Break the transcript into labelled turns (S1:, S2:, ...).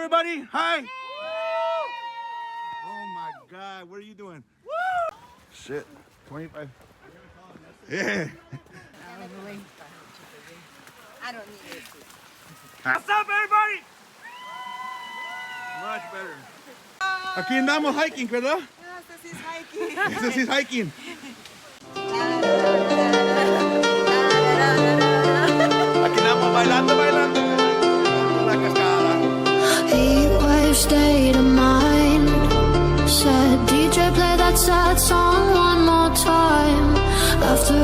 S1: everybody. Hi. Oh my God, what are you doing? Shit, 25. Yeah.
S2: I don't need it.
S1: What's up, everybody? Much better. Aquí andamos hiking, ¿verdad?
S2: Yes, this is hiking.
S1: This is hiking. Aquí andamos bailando, bailando. La cascada.
S3: Heat wave state of mind. Said DJ play that sad song one more time. After